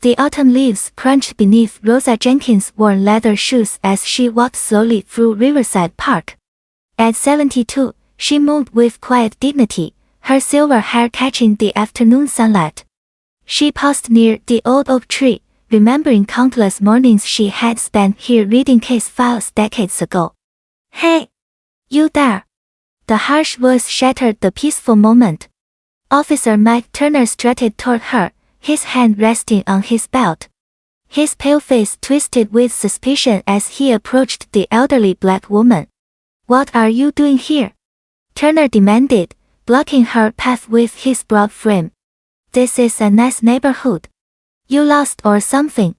The autumn leaves crunched beneath Rosa Jenkins' worn leather shoes as she walked slowly through Riverside Park. At 72, she moved with quiet dignity, her silver hair catching the afternoon sunlight. She paused near the old oak tree, remembering countless mornings she had spent here reading case files decades ago. "Hey! You there!" The harsh voice shattered the peaceful moment. Officer Mike Turner strutted toward her, his hand resting on his belt. His pale face twisted with suspicion as he approached the elderly black woman. "What are you doing here?" Turner demanded, blocking her path with his broad frame. "This is a nice neighborhood. You lost or something?"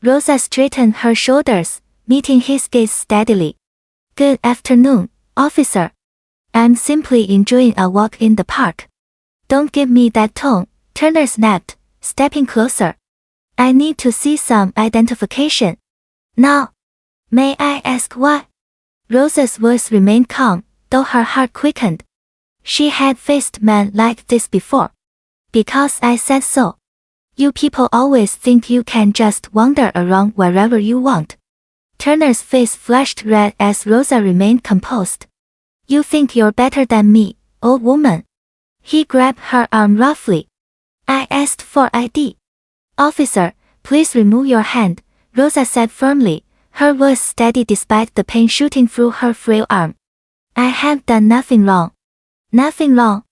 Rosa straightened her shoulders, meeting his gaze steadily. "Good afternoon, officer. I'm simply enjoying a walk in the park." "Don't give me that tone," Turner snapped, stepping closer. "I need to see some identification. Now. May I ask why?" Rosa's voice remained calm, though her heart quickened. She had faced men like this before. "Because I said so. You people always think you can just wander around wherever you want." Turner's face flushed red as Rosa remained composed. "You think you're better than me, old woman." He grabbed her arm roughly. "I asked for ID." "Officer, please remove your hand," Rosa said firmly, her voice steady despite the pain shooting through her frail arm. "I have done nothing wrong." "Nothing wrong?"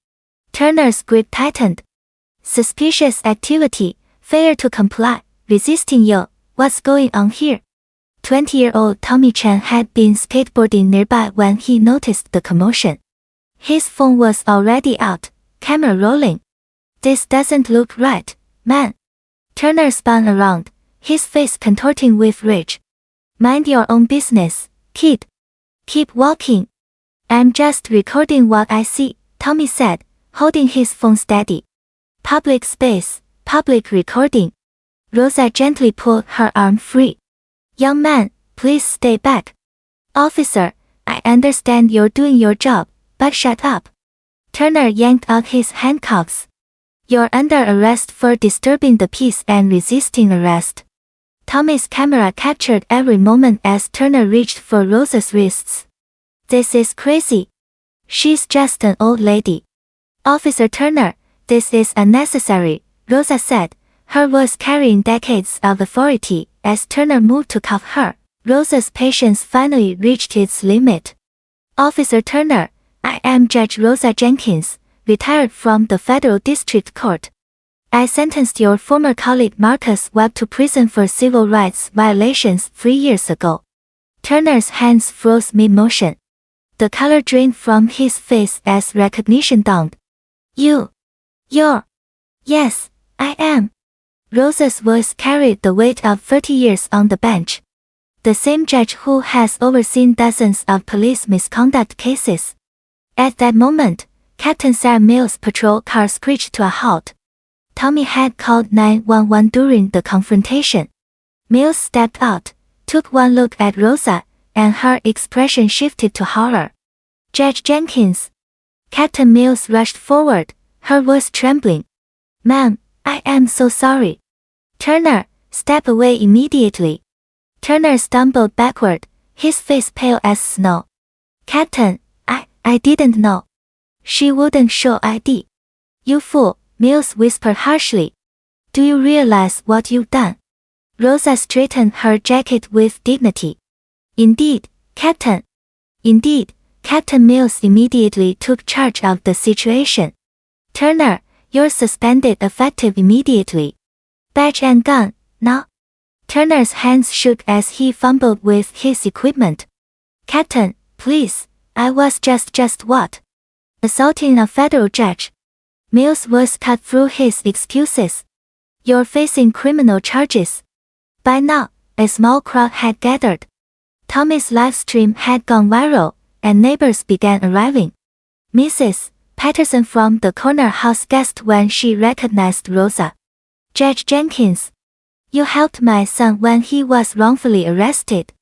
Turner's grip tightened. "Suspicious activity, failure to comply, resisting you. What's going on here?" 20-year-old Tommy Chan had been skateboarding nearby when he noticed the commotion. His phone was already out, camera rolling. "This doesn't look right, man." Turner spun around, his face contorting with rage. "Mind your own business, kid. Keep walking." "I'm just recording what I see," Tommy said, holding his phone steady. "Public space, public recording." Rosa gently pulled her arm free. "Young man, please stay back." "Officer, I understand you're doing your job, but shut up." Turner yanked out his handcuffs. "You're under arrest for disturbing the peace and resisting arrest." Tommy's camera captured every moment as Turner reached for Rosa's wrists. "This is crazy. She's just an old lady." "Officer Turner, this is unnecessary," Rosa said, her voice carrying decades of authority. As Turner moved to cuff her, Rosa's patience finally reached its limit. "Officer Turner, I am Judge Rosa Jenkins, retired from the Federal District Court. I sentenced your former colleague Marcus Webb to prison for civil rights violations 3 years ago." Turner's hands froze mid-motion. The color drained from his face as recognition dawned. You're... Yes, I am." Rosa's voice carried the weight of 30 years on the bench. The same judge who has overseen dozens of police misconduct cases. At that moment, Captain Sarah Mills' patrol car screeched to a halt. Tommy had called 911 during the confrontation. Mills stepped out, took one look at Rosa, and her expression shifted to horror. "Judge Jenkins." Captain Mills rushed forward, her voice trembling. "Ma'am, I am so sorry." "Turner, step away immediately." Turner stumbled backward, his face pale as snow. "Captain, I didn't know. She wouldn't show ID." "You fool," Mills whispered harshly. "Do you realize what you've done?" Rosa straightened her jacket with dignity. "Indeed, Captain." "Indeed." Captain Mills immediately took charge of the situation. "Turner, you're suspended effective immediately. Badge and gun, now." Turner's hands shook as he fumbled with his equipment. "Captain, please, I was just what? Assaulting a federal judge." Mills' voice cut through his excuses. "You're facing criminal charges." By now, a small crowd had gathered. Tommy's live stream had gone viral, and neighbors began arriving. Mrs. Patterson from the corner house gasped when she recognized Rosa. "Judge Jenkins. You helped my son when he was wrongfully arrested."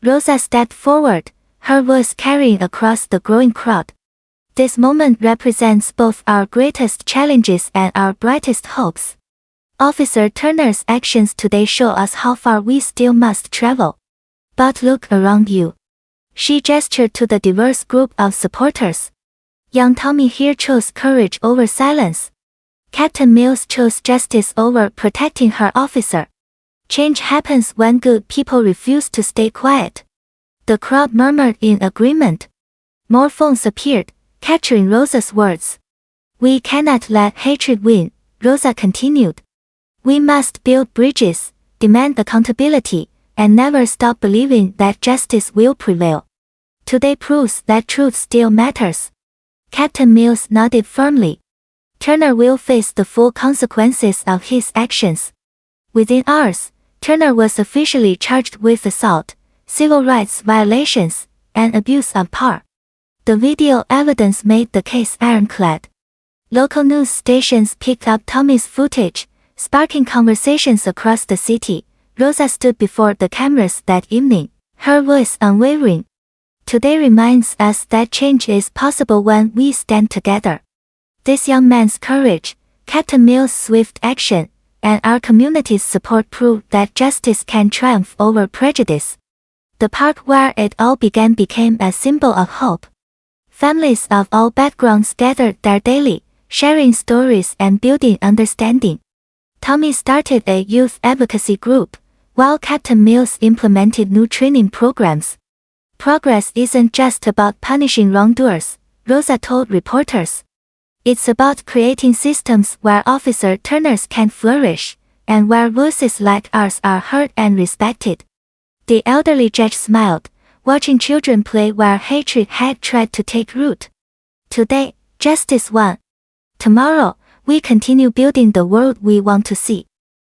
Rosa stepped forward, her voice carrying across the growing crowd. "This moment represents both our greatest challenges and our brightest hopes." Officer Turner's actions today show us how far we still must travel. But look around you. She gestured to the diverse group of supporters. Young Tommy here chose courage over silence. Captain Mills chose justice over protecting her officer. Change happens when good people refuse to stay quiet. The crowd murmured in agreement. More phones appeared, capturing Rosa's words. We cannot let hatred win, Rosa continued. We must build bridges, demand accountability, and never stop believing that justice will prevail. Today proves that truth still matters. Captain Mills nodded firmly. Turner will face the full consequences of his actions. Within hours, Turner was officially charged with assault, civil rights violations, and abuse of power. The video evidence made the case ironclad. Local news stations picked up Tommy's footage, sparking conversations across the city. Rosa stood before the cameras that evening, her voice unwavering. Today reminds us that change is possible when we stand together. This young man's courage, Captain Mills' swift action, and our community's support prove that justice can triumph over prejudice. The park where it all began became a symbol of hope. Families of all backgrounds gathered there daily, sharing stories and building understanding. Tommy started a youth advocacy group, while Captain Mills implemented new training programs. Progress isn't just about punishing wrongdoers, Rosa told reporters. It's about creating systems where Officer Turners can flourish, and where voices like ours are heard and respected. The elderly judge smiled, watching children play where hatred had tried to take root. Today, justice won. Tomorrow, we continue building the world we want to see.